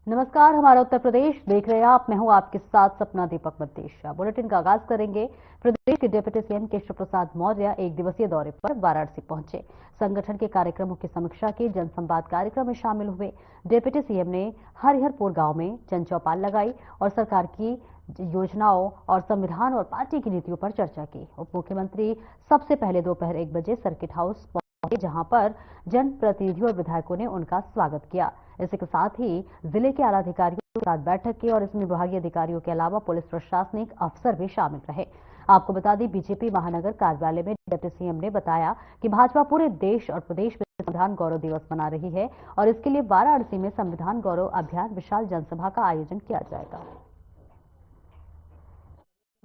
नमस्कार, हमारा उत्तर प्रदेश देख रहे हैं आप। मैं हूं आपके साथ सपना दीपक मद्देशिया। बुलेटिन का आगाज करेंगे। प्रदेश के डिप्टी सीएम केशव प्रसाद मौर्य एक दिवसीय दौरे पर वाराणसी पहुंचे। संगठन के कार्यक्रमों की समीक्षा के जनसंवाद कार्यक्रम में शामिल हुए डिप्टी सीएम ने हरिहरपुर गांव में जन चौपाल लगाई और सरकार की योजनाओं और संविधान और पार्टी की नीतियों पर चर्चा की। उप मुख्यमंत्री सबसे पहले दोपहर 1 बजे सर्किट हाउस पहुंचे, जहां पर जनप्रतिनिधियों और विधायकों ने उनका स्वागत किया। इसी के साथ ही जिले के आला अधिकारियों के साथ बैठक की और इसमें विभागीय अधिकारियों के अलावा पुलिस प्रशासनिक अफसर भी शामिल रहे। आपको बता दें, बीजेपी महानगर कार्यालय में डिप्टी सीएम ने बताया कि भाजपा पूरे देश और प्रदेश में संविधान गौरव दिवस मना रही है और इसके लिए वाराणसी में संविधान गौरव अभियान विशाल जनसभा का आयोजन किया जाएगा।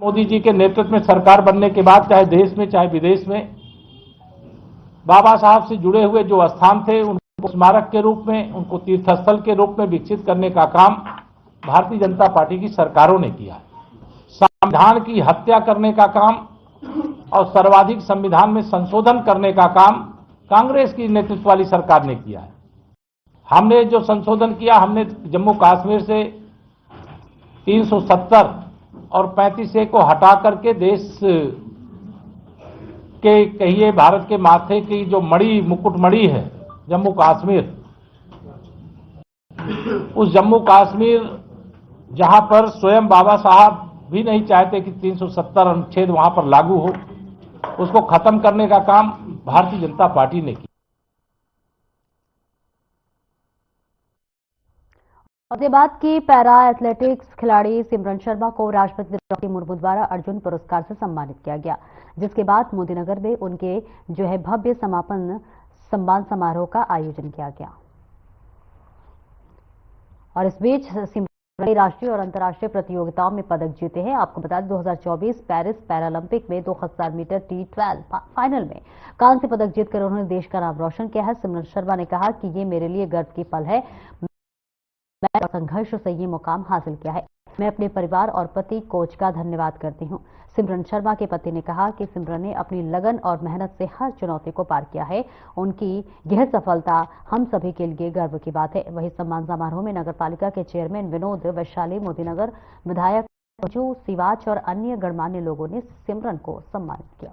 मोदी जी के नेतृत्व में सरकार बनने के बाद चाहे देश में चाहे विदेश में बाबा साहब से जुड़े हुए जो स्थान थे उनको स्मारक के रूप में, उनको तीर्थस्थल के रूप में विकसित करने का काम भारतीय जनता पार्टी की सरकारों ने किया। संविधान की हत्या करने का काम और सर्वाधिक संविधान में संशोधन करने का काम कांग्रेस की नेतृत्व वाली सरकार ने किया है। हमने जो संशोधन किया, हमने जम्मू कश्मीर से 370 और 35A को हटा करके देश के कहिए भारत के माथे की जो मणि मुकुटमणि है जम्मू कश्मीर, उस जम्मू कश्मीर जहां पर स्वयं बाबा साहब भी नहीं चाहते कि 370 अनुच्छेद वहां पर लागू हो, उसको खत्म करने का काम भारतीय जनता पार्टी ने किया। फतेहाबाद की पैरा एथलेटिक्स खिलाड़ी सिमरन शर्मा को राष्ट्रपति द्रौपदी मुर्मू द्वारा अर्जुन पुरस्कार से सम्मानित किया गया, जिसके बाद मोदीनगर में उनके भव्य सम्मान समारोह का आयोजन किया गया। और इस बीच सिमरन राष्ट्रीय और अंतर्राष्ट्रीय प्रतियोगिताओं में पदक जीते हैं। आपको बता दें, 2024 पेरिस पैरालंपिक में 2000 मीटर T12 फाइनल में कांस्य पदक जीतकर उन्होंने देश का नाम रोशन किया है। सिमरन शर्मा ने कहा कि ये मेरे लिए गर्व की पल है। मैं संघर्ष से ये मुकाम हासिल किया है। मैं अपने परिवार और पति कोच का धन्यवाद करती हूं। सिमरन शर्मा के पति ने कहा कि सिमरन ने अपनी लगन और मेहनत से हर चुनौती को पार किया है। उनकी यह सफलता हम सभी के लिए गर्व की बात है। वहीं सम्मान समारोह में नगर पालिका के चेयरमैन विनोद वैशाली, मोदीनगर विधायक मंजू सिवाच और अन्य गणमान्य लोगों ने सिमरन को सम्मानित किया।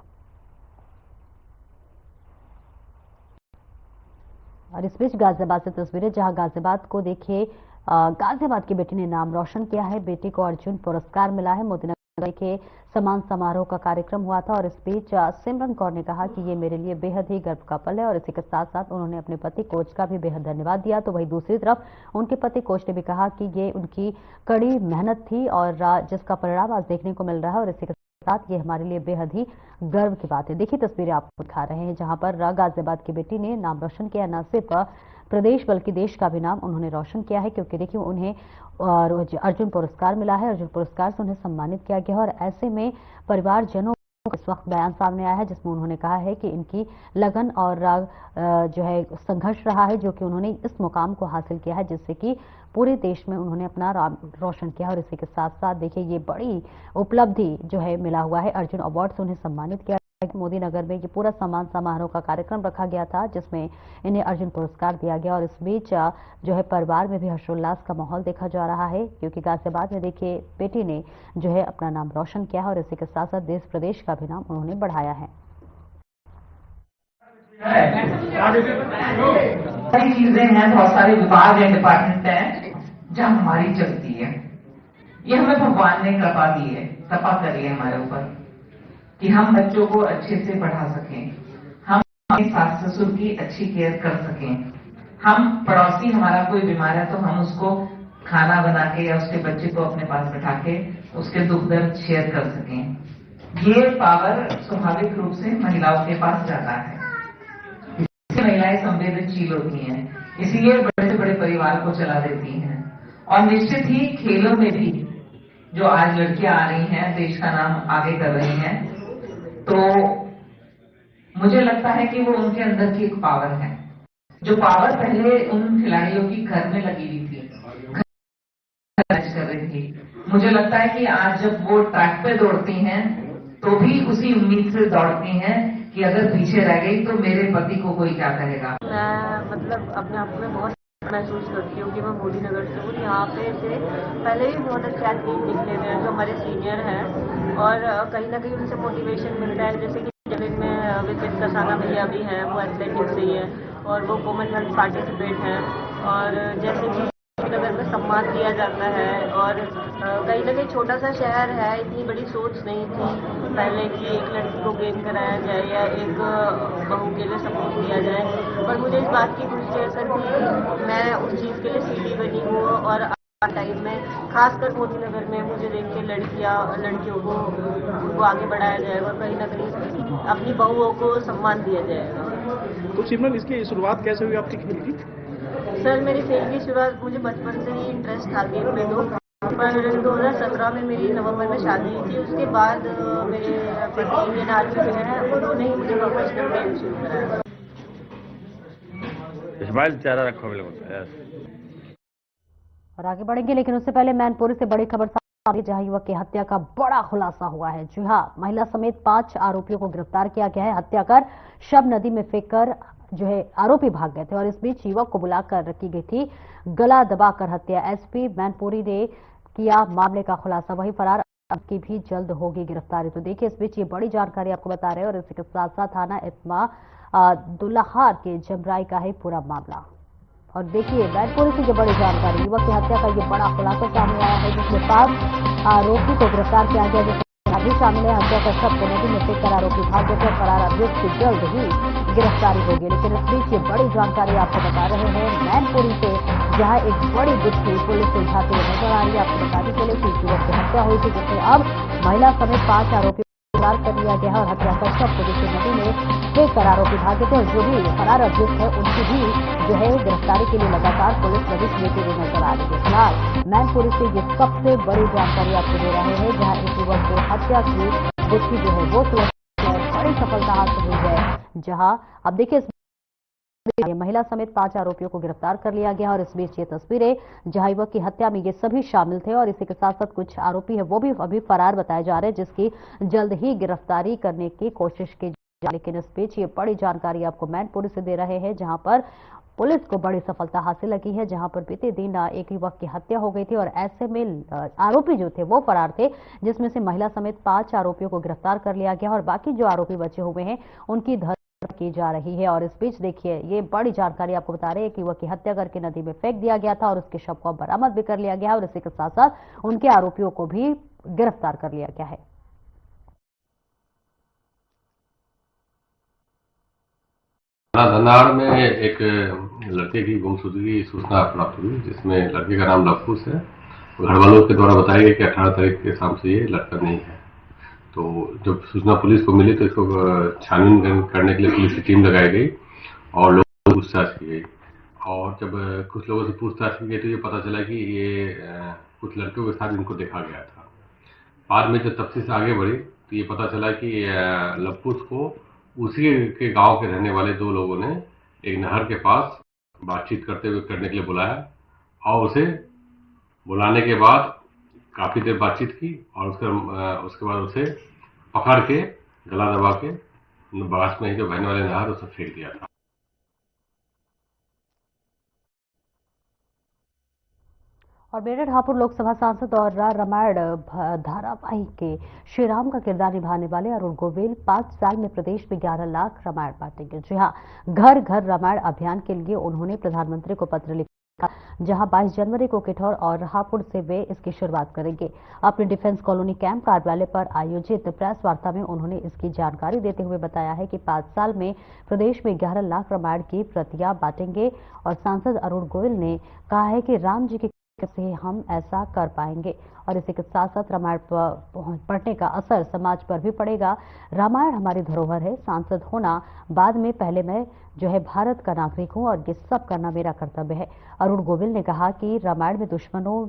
और इस बीच गाजियाबाद से तस्वीरें, जहां गाजियाबाद को देखिए, गाजियाबाद की बेटी ने नाम रोशन किया है। बेटी को अर्जुन पुरस्कार मिला है। मोदीनगर के सम्मान समारोह का कार्यक्रम हुआ था और इस बीच सिमरन कौर ने कहा कि ये मेरे लिए बेहद ही गर्व का पल है और इसी के साथ साथ उन्होंने अपने पति कोच का भी बेहद धन्यवाद दिया। तो वहीं दूसरी तरफ उनके पति कोच ने भी कहा कि ये उनकी कड़ी मेहनत थी और जिसका परिणाम आज देखने को मिल रहा है और इसी के साथ ये हमारे लिए बेहद ही गर्व की बात है। देखिए तस्वीरें आपको दिखा रहे हैं, जहां पर गाजियाबाद की बेटी ने नाम रोशन किया। न सिर्फ प्रदेश बल्कि देश का भी नाम उन्होंने रोशन किया है, क्योंकि देखिए उन्हें अर्जुन पुरस्कार मिला है। अर्जुन पुरस्कार से उन्हें सम्मानित किया गया और ऐसे में परिवारजनों का इस वक्त बयान सामने आया है, जिसमें उन्होंने कहा है कि इनकी लगन और संघर्ष रहा है, जो कि उन्होंने इस मुकाम को हासिल किया है, जिससे कि पूरे देश में उन्होंने अपना नाम रोशन किया। और इसी के साथ साथ देखिए ये बड़ी उपलब्धि मिला हुआ है। अर्जुन अवार्ड से उन्हें सम्मानित किया। मोदीनगर में ये पूरा सम्मान समारोह का कार्यक्रम रखा गया था, जिसमें इन्हें अर्जुन पुरस्कार दिया गया। और इस बीच परिवार में भी हर्षोल्लास का माहौल देखा जा रहा है, क्योंकि गाजियाबाद में देखिए बेटी ने अपना नाम रोशन किया है और इसी के साथ साथ देश प्रदेश का भी नाम उन्होंने बढ़ाया है। सारी चीजें हैं, बहुत सारे विभाग हैं, डिपार्टमेंट हैं जहां हमारी चलती है। ये हमें भगवान ने कृपा दी है, कृपा करी है हमारे ऊपर कि हम बच्चों को अच्छे से पढ़ा सकें, हम अपने सास ससुर की अच्छी केयर कर सकें, हम पड़ोसी हमारा कोई बीमार है तो हम उसको खाना बना के या उसके बच्चे को अपने पास बैठा के उसके दुख दर्द शेयर कर सकें। ये पावर स्वाभाविक रूप से महिलाओं के पास जाता है। महिलाएं संवेदनशील होती हैं, इसलिए बड़े से बड़े परिवार को चला देती हैं। और निश्चित ही खेलों में भी जो आज लड़कियां आ रही हैं, देश का नाम आगे कर रही हैं, तो मुझे लगता है कि वो उनके अंदर की एक पावर है, जो पावर पहले उन खिलाड़ियों की घर में लगी हुई थी, घर कर रही थी। मुझे लगता है कि आज जब वो ट्रैक पे दौड़ती हैं तो भी उसी उम्मीद से दौड़ती हैं कि अगर पीछे रह गई तो मेरे पति को कोई क्या कहेगा। मैं मतलब अपने आप में बहुत महसूस करती हूँ कि मैं मोदी नगर से हूँ। यहाँ पे से पहले भी बहुत अच्छे एथलीट निकले हुए हैं जो हमारे सीनियर हैं और कहीं ना कहीं उनसे मोटिवेशन मिलता है। जैसे कि जैवलिन में विपिन कसाना भैया भी हैं, वो एथलेटिक्स से ही है और वो कॉमनवेल्थ पार्टिसिपेट हैं। और जैसे कि नगर में सम्मान दिया जाता है और कहीं ना कहीं छोटा सा शहर है, इतनी बड़ी सोच नहीं थी पहले कि एक लड़की को गेम कराया जाए या एक बहू के लिए सपोर्ट दिया जाए। पर मुझे इस बात की खुशी है सर कि मैं उस चीज़ के लिए सीढ़ी बनी हूँ और टाइम में खासकर मोदी नगर में मुझे देख के लड़कियों को उनको आगे बढ़ाया जाएगा और कहीं ना कहीं अपनी बहुओं को सम्मान दिया जाएगा। तो सिमरन, इसकी शुरुआत कैसे हुई आपकी खेल की? सर मेरी खेल की शुरुआत, मुझे बचपन से ही इंटरेस्ट था गेम में, तो पर 2017 में मेरी नवंबर में शादी हुई थी। उसके बाद मेरे पति इंडियन आर्मी में हैं, उन्होंने ही मुझे प्रोफेशनल गेम शुरू कराया। इस्माइल चेहरा रखो बिल्कुल। और आगे बढ़ेंगे, लेकिन उससे पहले मैनपुरी से बड़ी खबर सामने आ रही है, जहां युवक की हत्या का बड़ा खुलासा हुआ है। जी हां, महिला समेत 5 आरोपियों को गिरफ्तार किया गया है। हत्या कर शव नदी में फेंककर जो है आरोपी भाग गए थे और इस बीच युवक को बुलाकर रखी गई थी गला दबाकर हत्या। एसपी मैनपुरी ने किया मामले का खुलासा, वही फरार की भी जल्द होगी गिरफ्तारी। तो देखिए, इस बीच ये बड़ी जानकारी आपको बता रहे हैं और इसी के साथ साथ थाना इत्मा दुल्हार के जमराई का है पूरा मामला। और देखिए, मैनपुरी से ये बड़ी जानकारी, युवक की हत्या का ये बड़ा खुलासा सामने आया है, जिसमें 5 आरोपी को गिरफ्तार किया गया, जिसमें भी शामिल है। हत्या का शव को नदी में फेंककर आरोपी भाग गए थे। फरार अभियुक्त की जल्द ही गिरफ्तारी होगी। लेकिन इस बीच ये बड़ी जानकारी आपको बता रहे हैं मैनपुरी से, जहां एक बड़ी गुत्थी पुलिस उलझाती हुई नजर आ रही है। आपको बताते चले कि युवक की हत्या हुई थी, जिसमें अब महिला समेत 5 आरोपी गिरफ्तार कर लिया गया है और हत्या का शव को दूसरी नदी में फेंककर आरोपी भागे थे। और जो भी फरार अभियुक्त है, उनकी भी जो है गिरफ्तारी के लिए लगातार पुलिस नजर लेते हुए नजर आ रही है। फिलहाल मैनपुरी से ये सबसे बड़ी जानकारी आपको दे रहे हैं, जहां एक युवक की हत्या की गुत्थी जो है वो सुलझ और बड़ी सफलता हासिल हुई है। जहां अब देखिए, महिला समेत 5 आरोपियों को गिरफ्तार कर लिया गया और इस बीच ये तस्वीरें, जहां युवक की हत्या में ये सभी शामिल थे और इसी के साथ साथ कुछ आरोपी है वो भी अभी फरार बताए जा रहे हैं, जिसकी जल्द ही गिरफ्तारी करने की कोशिश की जा। लेकिन इस बीच ये बड़ी जानकारी आपको मैनपुरी से दे रहे हैं, जहां पर पुलिस को बड़ी सफलता हासिल लगी है, जहां पर बीते दिन एक युवक की हत्या हो गई थी और ऐसे में आरोपी जो थे वो फरार थे, जिसमें से महिला समेत 5 आरोपियों को गिरफ्तार कर लिया गया और बाकी जो आरोपी बचे हुए हैं उनकी की जा रही है। और इस बीच देखिए, ये बड़ी जानकारी आपको बता रहे हैं कि युवक की हत्या करके नदी में फेंक दिया गया था और उसके शव को बरामद भी कर लिया गया और इसी के साथ साथ उनके आरोपियों को भी गिरफ्तार कर लिया गया है। धनाड़ में एक लड़के की गुमशुदगी की सूचना प्राप्त हुई, जिसमें लड़के का नाम लफूस है। घर वालों के द्वारा बताया गया कि 18 तारीख के शाम से ये लड़का नहीं है। तो जब सूचना पुलिस को मिली तो इसको छानबीन करने के लिए पुलिस की टीम लगाई गई और लोगों से पूछताछ की गई। और जब कुछ लोगों से पूछताछ की गई तो ये पता चला कि ये कुछ लड़कियों के साथ इनको देखा गया था। बाद में जब तफ्तीश आगे बढ़ी तो ये पता चला कि लफूस को उसी के गांव के रहने वाले 2 लोगों ने एक नहर के पास बातचीत करने के लिए बुलाया और उसे बुलाने के बाद काफी देर बातचीत की और उसके बाद उसे पकड़ के गला दबा के बास में ही जो बहने वाले नहर उसे फेंक दिया था। और मेरठ हापुड़ लोकसभा सांसद और रामायण धारावाहिक के श्रीराम का किरदार निभाने वाले अरुण गोविल 5 साल में प्रदेश में 11 लाख रामायण बांटेंगे। जी हां, घर घर रामायण अभियान के लिए उन्होंने प्रधानमंत्री को पत्र लिखा, जहां 22 जनवरी को किठौर और हापुड़ से वे इसकी शुरुआत करेंगे। अपने डिफेंस कॉलोनी कैंप कार्यालय पर आयोजित प्रेस वार्ता में उन्होंने इसकी जानकारी देते हुए बताया है कि 5 साल में प्रदेश में 11 लाख रामायण की प्रतियां बांटेंगे। और सांसद अरुण गोविल ने कहा है कि राम जी की से हम ऐसा कर पाएंगे और इसी के साथ साथ रामायण पढ़ने का असर समाज पर भी पड़ेगा। रामायण हमारी धरोहर है, सांसद होना बाद में, पहले मैं जो है भारत का नागरिक हूं और ये सब करना मेरा कर्तव्य है। अरुण गोविल ने कहा कि रामायण में दुश्मनों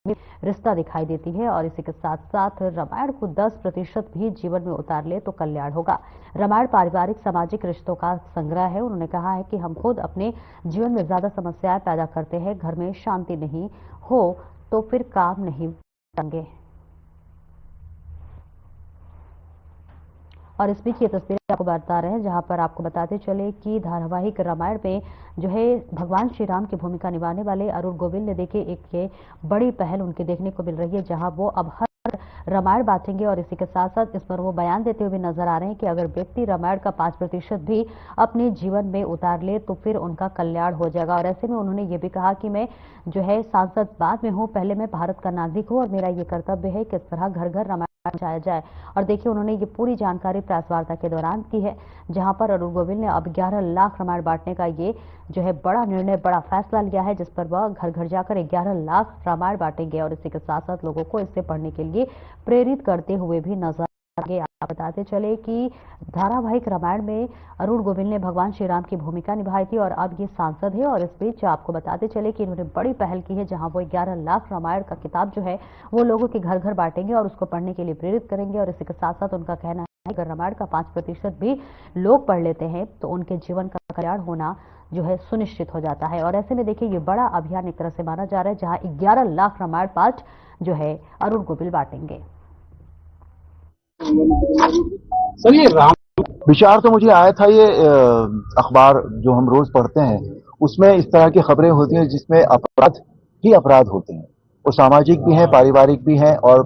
में रिश्ता दिखाई देती है और इसी के साथ साथ रामायण को 10% भी जीवन में उतार ले तो कल्याण होगा। रामायण पारिवारिक सामाजिक रिश्तों का संग्रह है। उन्होंने कहा है कि हम खुद अपने जीवन में ज्यादा समस्याएं पैदा करते हैं, घर में शांति नहीं हो तो फिर काम नहीं टंगे। और इस बीच ये तस्वीरें आपको बता रहे हैं, जहां पर आपको बताते चले कि धारावाहिक रामायण में जो है भगवान श्री राम की भूमिका निभाने वाले अरुण गोविल ने देखिए एक ये बड़ी पहल उनकी देखने को मिल रही है, जहां वो अब हर रामायण बांटेंगे और इसी के साथ साथ इस पर वो बयान देते हुए नजर आ रहे हैं कि अगर व्यक्ति रामायण का 5% भी अपने जीवन में उतार ले तो फिर उनका कल्याण हो जाएगा। और ऐसे में उन्होंने ये भी कहा कि मैं जो है सांसद बाद में हूं, पहले मैं भारत का नागरिक हूं और मेरा ये कर्तव्य है कि इस तरह घर घर रामायण पहुंचाया जाए। और देखिए उन्होंने ये पूरी जानकारी प्रेस वार्ता के दौरान की है, जहां पर अरुण गोविल ने अब 11 लाख रामायण बांटने का ये जो है बड़ा निर्णय, बड़ा फैसला लिया है, जिस पर वह घर घर जाकर 11 लाख रामायण बांटेंगे और इसी के साथ साथ लोगों को इससे पढ़ने के लिए प्रेरित करते हुए भी नजर आगे। आप बताते चले कि धारावाहिक रामायण में अरुण गोविल ने भगवान श्री राम की भूमिका निभाई थी और अब ये सांसद है। और इस बीच आपको बताते चले कि इन्होंने बड़ी पहल की है, जहां वो 11 लाख रामायण का किताब जो है वो लोगों के घर घर बांटेंगे और उसको पढ़ने के लिए प्रेरित करेंगे। और इसी के साथ साथ उनका कहना है अगर रामायण का 5% भी लोग पढ़ लेते हैं तो उनके जीवन का कल्याण होना जो है सुनिश्चित हो जाता है। और ऐसे में देखिए ये बड़ा अभियान एक तरह से माना जा रहा है, जहां 11 लाख रामायण पाठ जो है अरुण गोविल बांटेंगे। सर ये राम विचार तो मुझे आया था, ये अखबार जो हम रोज पढ़ते हैं उसमें इस तरह की खबरें होती हैं जिसमें अपराध ही अपराध होते हैं, वो सामाजिक भी हैं, पारिवारिक भी हैं और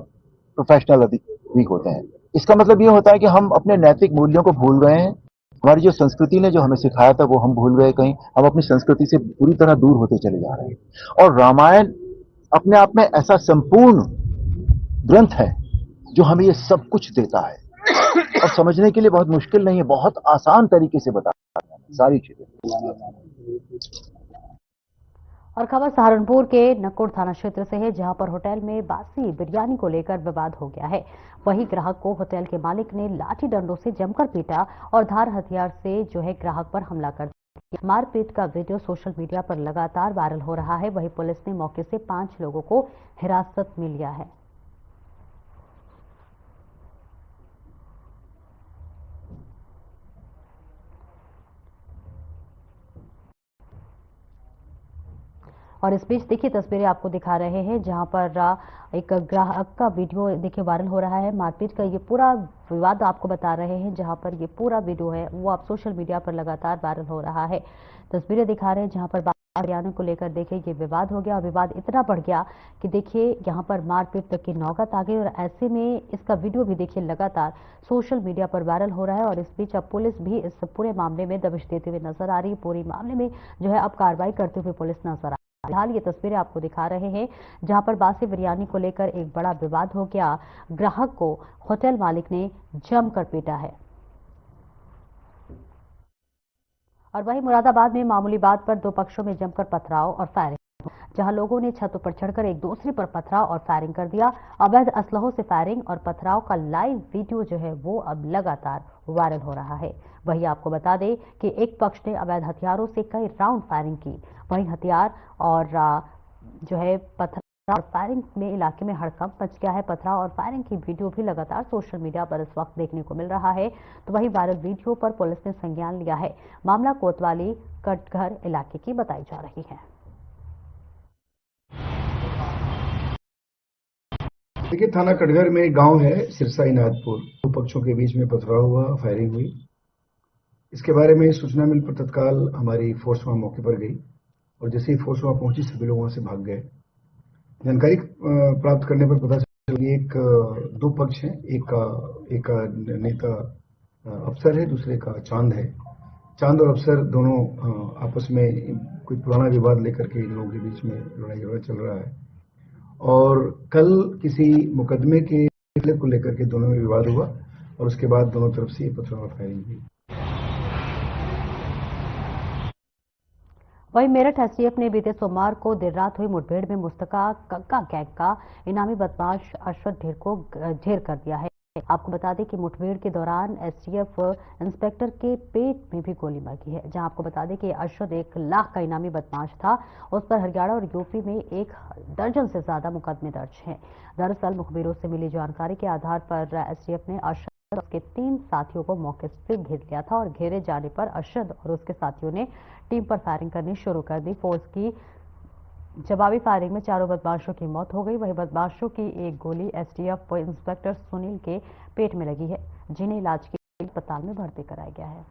प्रोफेशनल भी होते हैं। इसका मतलब ये होता है कि हम अपने नैतिक मूल्यों को भूल गए हैं। हमारी जो संस्कृति ने जो हमें सिखाया था वो हम भूल गए, कहीं हम अपनी संस्कृति से पूरी तरह दूर होते चले जा रहे हैं। और रामायण अपने आप में ऐसा संपूर्ण ग्रंथ है जो हमें ये सब कुछ देता है और समझने के लिए बहुत मुश्किल नहीं है, बहुत आसान तरीके से बताता है सारी चीजें। और खबर सहारनपुर के नकुड़ थाना क्षेत्र से है, जहां पर होटल में बासी बिरयानी को लेकर विवाद हो गया है। वहीं ग्राहक को होटल के मालिक ने लाठी डंडों से जमकर पीटा और धार हथियार से जो है ग्राहक पर हमला कर दिया। मारपीट का वीडियो सोशल मीडिया पर लगातार वायरल हो रहा है। वहीं पुलिस ने मौके से 5 लोगों को हिरासत में लिया है। और इस बीच देखिए तस्वीरें आपको दिखा रहे हैं, जहां पर एक ग्राहक का वीडियो देखिए वायरल हो रहा है। मारपीट का ये पूरा विवाद आपको बता रहे हैं, जहां पर ये पूरा वीडियो है वो आप सोशल मीडिया पर लगातार वायरल हो रहा है। तस्वीरें दिखा रहे हैं जहां पर बिरयानी को लेकर देखिए ये विवाद हो गया और विवाद इतना बढ़ गया कि देखिए यहां पर मारपीट तक की नौबत आ गई। और ऐसे में इसका वीडियो भी देखिए लगातार सोशल मीडिया पर वायरल हो रहा है। और इस बीच अब पुलिस भी इस पूरे मामले में दबिश देते हुए नजर आ रही है। पूरे मामले में जो है अब कार्रवाई करते हुए पुलिस नजर आ। फिलहाल ये तस्वीरें आपको दिखा रहे हैं, जहां पर बासी बिरयानी को लेकर एक बड़ा विवाद हो गया। ग्राहक को होटल मालिक ने जमकर पीटा है। और वहीं मुरादाबाद में मामूली बात पर 2 पक्षों में जमकर पथराव और फायरिंग, जहां लोगों ने छतों पर चढ़कर एक दूसरे पर पथराव और फायरिंग कर दिया। अवैध असलहों से फायरिंग और पथराव का लाइव वीडियो जो है वो अब लगातार वायरल हो रहा है। वहीं आपको बता दें कि एक पक्ष ने अवैध हथियारों से कई राउंड फायरिंग की, वहीं हथियार और जो है पथराव और फायरिंग में इलाके में हड़कंप मच गया है। पथराव और फायरिंग की वीडियो भी लगातार सोशल मीडिया पर इस वक्त देखने को मिल रहा है। तो वहीं वायरल वीडियो पर पुलिस ने संज्ञान लिया है। मामला कोतवाली कटघर इलाके की बताई जा रही है। देखिए थाना कटघर में गांव है सिरसा इनायतपुर, 2 पक्षों के बीच में पथराव हुआ, फायरिंग हुई। इसके बारे में सूचना मिल पर तत्काल हमारी फोर्स वहां मौके पर गई और जैसे ही फोर्स वहां पहुंची सभी लोग वहां से भाग गए। जानकारी प्राप्त करने पर पता चला कि 2 पक्ष हैं, एक का नेता अफसर है, दूसरे का चांद है। चांद और अफसर दोनों आपस में कोई पुराना विवाद लेकर के इन लोगों के बीच में लड़ाई झगड़ा चल रहा है और कल किसी मुकदमे के को लेकर के दोनों में विवाद हुआ और उसके बाद दोनों तरफ से पथराव फायरिंग हुई। वहीं मेरठ एसटीएफ ने बीते सोमवार को देर रात हुई मुठभेड़ में मुस्तका कक्का गैंग का इनामी बदमाश अरशद ढेर को ढेर कर दिया है। आपको बता दें कि मुठभेड़ के दौरान एसटीएफ इंस्पेक्टर के पेट में भी गोली मारी है, जहां आपको बता दें कि अरशद 1 लाख का इनामी बदमाश था। उस पर हरियाणा और यूपी में 1 दर्जन से ज्यादा मुकदमे दर्ज हैं। दरअसल मुखबिरों से मिली जानकारी के आधार पर एसटीएफ ने अरशद और उसके 3 साथियों को मौके से घेर लिया था और घेरे जाने पर अरशद और उसके साथियों ने टीम पर फायरिंग करनी शुरू कर दी। फोर्स की जवाबी फायरिंग में 4 बदमाशों की मौत हो गई। वहीं बदमाशों की एक गोली एसटीएफ इंस्पेक्टर सुनील के पेट में लगी है, जिन्हें इलाज के लिए अस्पताल में भर्ती कराया गया है।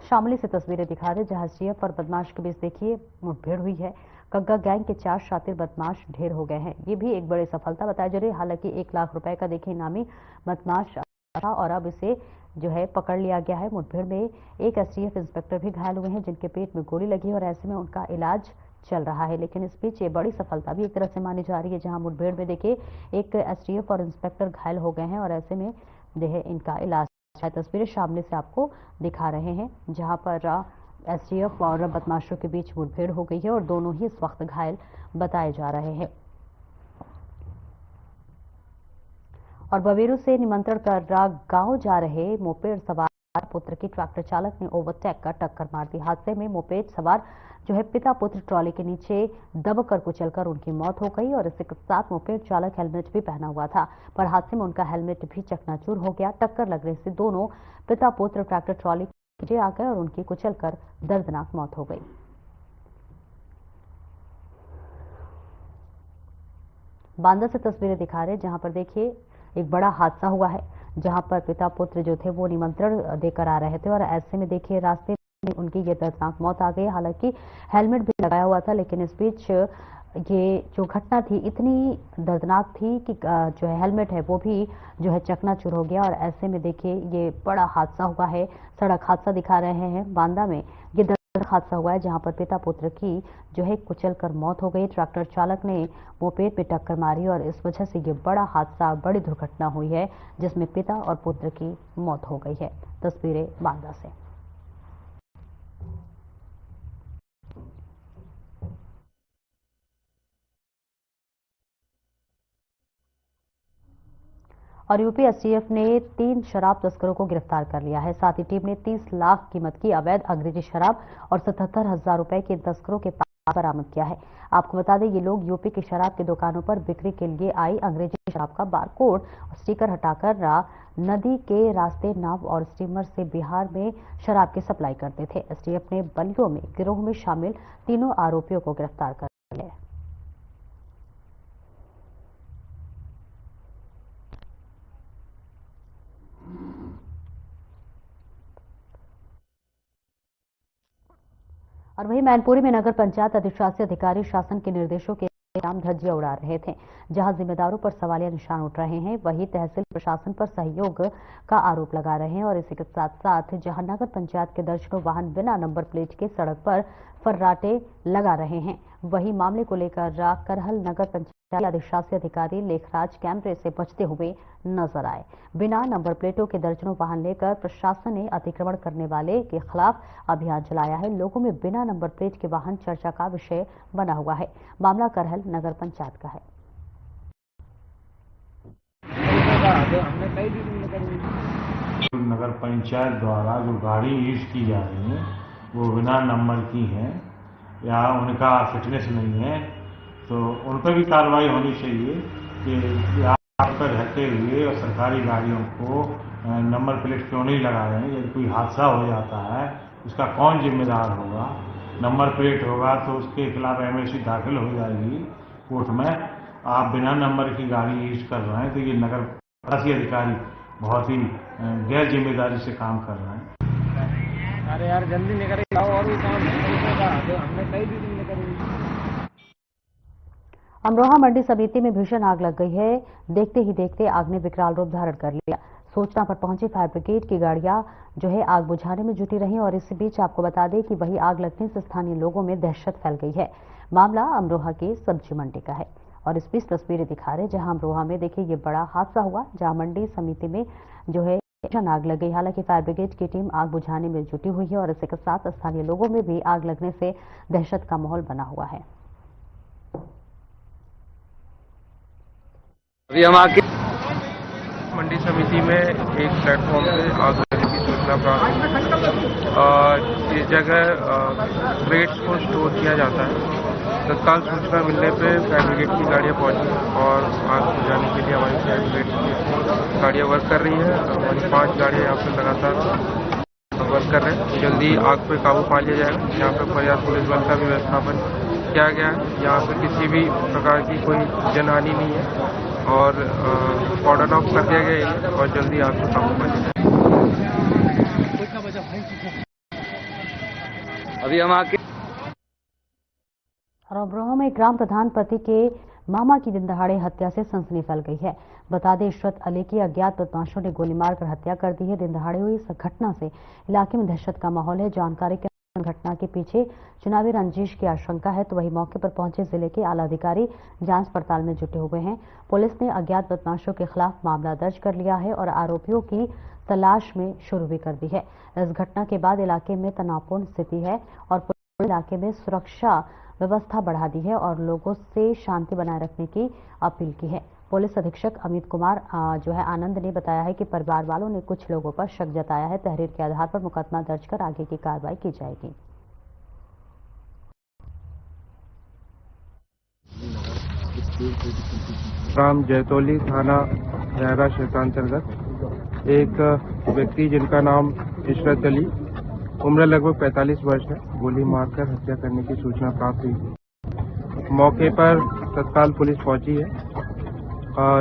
शामली से तस्वीरें दिखा रहे जहां एसटीएफ और बदमाश के बीच देखिए मुठभेड़ हुई है। कग्गा गैंग के 4 शातिर बदमाश ढेर हो गए हैं। ये भी एक बड़ी सफलता बताई जा रही है। हालांकि 1 लाख रुपए का देखिए इनामी बदमाश था और अब इसे जो है पकड़ लिया गया है। मुठभेड़ में एक एसटीएफ इंस्पेक्टर भी घायल हुए हैं जिनके पेट में गोली लगी है और ऐसे में उनका इलाज चल रहा है। लेकिन इस बीच ये बड़ी सफलता भी एक तरह से मानी जा रही है जहां मुठभेड़ में देखिए एक एसटीएफ और इंस्पेक्टर घायल हो गए हैं और ऐसे में जो है इनका इलाज। तस्वीरें सामने से आपको दिखा रहे हैं जहां पर एसटीएफ और बदमाशों के बीच मुठभेड़ हो गई है और दोनों ही इस वक्त घायल बताए जा रहे हैं। और बवेरू से निमंत्रण कर गांव जा रहे मोपेड सवार पुत्र की ट्रैक्टर चालक ने ओवरटेक कर टक्कर मार दी। हादसे में मोपेड सवार जो है पिता पुत्र ट्रॉली के नीचे दबकर कुचलकर उनकी मौत हो गई और इसके साथ मोपेड चालक हेलमेट भी पहना हुआ था, पर हादसे में उनका हेलमेट भी चकनाचूर हो गया। टक्कर लगने से दोनों पिता पुत्र ट्रैक्टर ट्रॉली के नीचे आ गए और उनकी कुचलकर दर्दनाक मौत हो गई। बांदा से तस्वीरें दिखा रहे जहां पर देखिए एक बड़ा हादसा हुआ है जहां पर पिता पुत्र जो थे वो निमंत्रण देकर आ रहे थे और ऐसे में देखिए रास्ते में उनकी ये दर्दनाक मौत आ गई। हालांकि हेलमेट भी लगाया हुआ था लेकिन इस बीच ये जो घटना थी इतनी दर्दनाक थी कि जो है हेलमेट है वो भी जो है चकनाचूर हो गया और ऐसे में देखिए ये बड़ा हादसा हुआ है। सड़क हादसा दिखा रहे हैं बांदा में ये हादसा हुआ है जहां पर पिता पुत्र की जो है कुचलकर मौत हो गई। ट्रैक्टर चालक ने मोपेड पे टक्कर मारी और इस वजह से ये बड़ा हादसा बड़ी दुर्घटना हुई है जिसमें पिता और पुत्र की मौत हो गई है। तस्वीरें बांदा से। और यूपी एसटीएफ ने 3 शराब तस्करों को गिरफ्तार कर लिया है। साथ ही टीम ने 30 लाख कीमत की अवैध अंग्रेजी शराब और 77,000 रुपए के तस्करों के पास बरामद किया है। आपको बता दें ये लोग यूपी की शराब की दुकानों पर बिक्री के लिए आई अंग्रेजी शराब का बारकोड और स्टिकर हटाकर नदी के रास्ते नाव और स्टीमर से बिहार में शराब की सप्लाई करते थे। एसटीएफ ने बलियों में गिरोह में शामिल तीनों आरोपियों को गिरफ्तार कर लिया है। और वहीं मैनपुरी में नगर पंचायत अधिशासी अधिकारी शासन के निर्देशों के नाम धज्जियां उड़ा रहे थे। जहां जिम्मेदारों पर सवालिया निशान उठ रहे हैं वहीं तहसील प्रशासन पर सहयोग का आरोप लगा रहे हैं और इसी के साथ साथ जहां नगर पंचायत के दर्जनों वाहन बिना नंबर प्लेट के सड़क पर फर्राटे लगा रहे हैं वहीं मामले को लेकर करहल नगर पंचायत अधिशासी अधिकारी लेखराज कैमरे से बचते हुए नजर आए। बिना नंबर प्लेटों के दर्जनों वाहन लेकर प्रशासन ने अतिक्रमण करने वाले के खिलाफ अभियान चलाया है। लोगों में बिना नंबर प्लेट के वाहन चर्चा का विषय बना हुआ है। मामला करहल नगर पंचायत का है। नगर पंचायत द्वारा जो गाड़ी यूज की जा रही है वो बिना नंबर की है या उनका फिटनेस नहीं है तो उन पर भी कार्रवाई होनी चाहिए कि आप पर रहते हुए और सरकारी गाड़ियों को नंबर प्लेट क्यों नहीं लगा रहे हैं। यदि कोई हादसा हो जाता है उसका कौन जिम्मेदार होगा। नंबर प्लेट होगा तो उसके खिलाफ एमएलसी दाखिल हो जाएगी कोर्ट में। आप बिना नंबर की गाड़ी यूज कर रहे हैं तो ये नगर प्रशासकीय अधिकारी बहुत ही गैर जिम्मेदारी से काम कर रहे हैं। अरे यार जल्दी निकल जाओ और भी काम हमने कई दिन निकल। अमरोहा मंडी समिति में भीषण आग लग गई है। देखते ही देखते आग ने विकराल रूप धारण कर लिया। सूचना पर पहुंची फायर ब्रिगेड की गाड़ियां जो है आग बुझाने में जुटी रही और इसी बीच आपको बता दें कि वही आग लगने से स्थानीय लोगों में दहशत फैल गई है। मामला अमरोहा की सब्जी मंडी का है और इस बीच तस्वीरें दिखा रहे जहां अमरोहा में देखिए ये बड़ा हादसा हुआ जहां मंडी समिति में जो है भीषण आग लग गई। हालांकि फायर ब्रिगेड की टीम आग बुझाने में जुटी हुई है और इसके साथ स्थानीय लोगों में भी आग लगने से दहशत का माहौल बना हुआ है। अभी हम आगे मंडी समिति में एक प्लेटफॉर्म से आग लगने की सूचना प्राप्त और इस जगह क्रेट्स को स्टोर किया जाता है। तत्काल सूचना मिलने पर फायर ब्रिगेड की गाड़ियाँ पहुँची और आग बुझाने के लिए हमारी फायर ब्रिगेड की गाड़ियाँ वर्क कर रही हैं। हमारी 5 गाड़ियाँ यहाँ पर लगातार वर्क कर रहे हैं। जल्दी आग पर काबू पा लिया जाएगा। यहाँ पर पर्याप्त पुलिस बल का भी व्यवस्थापन किया गया है। यहाँ पर किसी भी प्रकार की कोई जनहानि नहीं है और कॉर्डन ऑफ कर दिया गया है और जल्दी आग को काबू पा लिया जाए। अभी हम आके और अमरोहा में ग्राम प्रधान पति के मामा की दिन दहाड़े हत्या से सनसनी फैल गई है। बता दें, इशरत अली की अज्ञात बदमाशों ने गोली मारकर हत्या कर दी है। दिन दहाड़े हुई इस घटना से इलाके में दहशत का माहौल है। जानकारी के घटना के पीछे चुनावी रंजिश की आशंका है, तो वही मौके पर पहुंचे जिले के आला अधिकारी जांच पड़ताल में जुटे हुए हैं। पुलिस ने अज्ञात बदमाशों के खिलाफ मामला दर्ज कर लिया है और आरोपियों की तलाश में शुरू भी कर दी है। इस घटना के बाद इलाके में तनावपूर्ण स्थिति है और पुलिस ने इलाके में सुरक्षा व्यवस्था बढ़ा दी है और लोगों से शांति बनाए रखने की अपील की है। पुलिस अधीक्षक अमित कुमार आनंद ने बताया है कि परिवार वालों ने कुछ लोगों पर शक जताया है। तहरीर के आधार पर मुकदमा दर्ज कर आगे की कार्रवाई की जाएगी। ग्राम जैतोली, थाना खैरा क्षेत्रांतर्गत एक व्यक्ति जिनका नाम इशरत अली, उम्र लगभग 45 वर्ष है, गोली मारकर हत्या करने की सूचना प्राप्त हुई। मौके पर तत्काल पुलिस पहुंची है।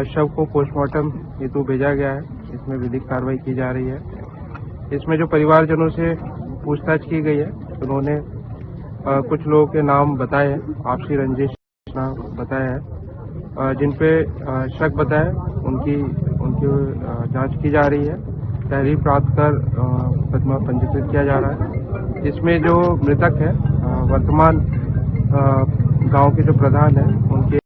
शव को पोस्टमार्टम हेतु भेजा गया है। इसमें विधिक कार्रवाई की जा रही है। इसमें जो परिवारजनों से पूछताछ की गई है, उन्होंने कुछ लोगों के नाम बताए हैं, आपसी रंजिश बताया है, जिन पे शक बताया, उनकी जांच की जा रही है। तहरीर प्राप्त कर मुकदमा पंजीकृत किया जा रहा है। इसमें जो मृतक है वर्तमान गांव के जो प्रधान है, उनके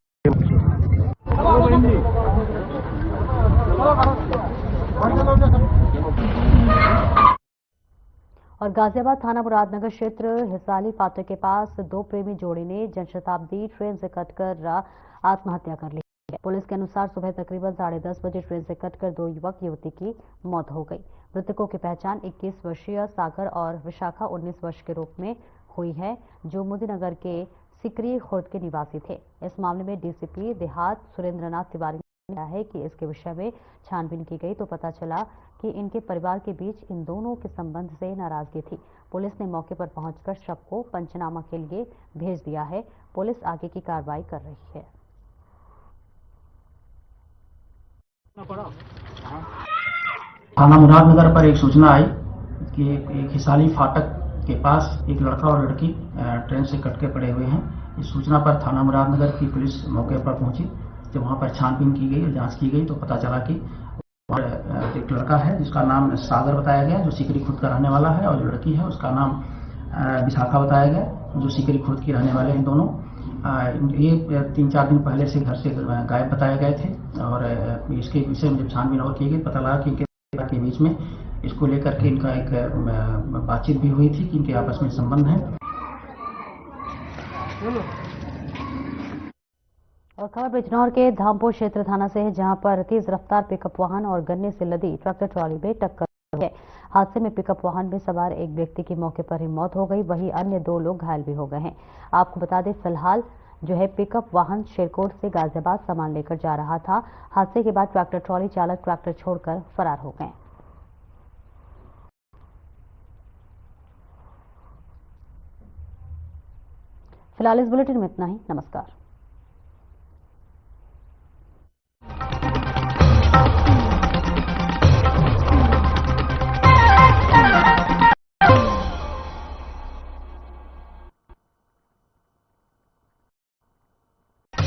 और गाजियाबाद थाना मुरादनगर क्षेत्र हिसाली फाटक के पास दो प्रेमी जोड़े ने जनशताब्दी ट्रेन से कटकर आत्महत्या कर ली है। पुलिस के अनुसार सुबह तकरीबन 10:30 बजे ट्रेन से कटकर दो युवक युवती की मौत हो गई। मृतकों की पहचान 21 वर्षीय सागर और विशाखा 19 वर्ष के रूप में हुई है, जो मोदीनगर के सिकरी खुर्द के निवासी थे। इस मामले में डीसीपी देहात सुरेंद्रनाथ तिवारी ने कहा है कि इसके विषय में छानबीन की गई तो पता चला कि इनके परिवार के बीच इन दोनों के संबंध से नाराजगी थी। पुलिस ने मौके पर पहुंचकर शव को पंचनामा के लिए भेज दिया है। पुलिस आगे की कार्रवाई कर रही है। थाना मुरादनगर पर एक सूचना आई कि एक हिसाली फाटक के पास एक लड़का और लड़की ट्रेन से कट के पड़े हुए हैं। इस सूचना पर थाना मुरादनगर की पुलिस मौके पर पहुंची। जब वहां पर छानबीन की गई और जांच की गई तो पता चला कि एक लड़का है जिसका नाम सागर बताया गया, जो सिकरी खुर्द का रहने वाला है, और जो लड़की है उसका नाम विशाखा बताया गया, जो सिकरी खुर्द की रहने वाले हैं दोनों। ये 3-4 दिन पहले से घर से गायब बताए गए थे और इसके विषय में जब छानबीन और की गई पता लगा कि इनके के बीच में इसको लेकर के इनका एक बातचीत भी हुई थी कि इनके आपस में संबंध है। और खबर बिजनौर के धामपुर क्षेत्र थाना से है, जहां पर तेज रफ्तार पिकअप वाहन और गन्ने से लदी ट्रैक्टर ट्रॉली में टक्कर हुई है। हादसे में पिकअप वाहन में सवार एक व्यक्ति की मौके पर ही मौत हो गई, वहीं अन्य 2 लोग घायल भी हो गए हैं। आपको बता दें, फिलहाल पिकअप वाहन शेरकोट से गाजियाबाद सामान लेकर जा रहा था। हादसे के बाद ट्रैक्टर ट्रॉली चालक ट्रैक्टर छोड़कर फरार हो गए। फिलहाल इस बुलेटिन में इतना ही। नमस्कार।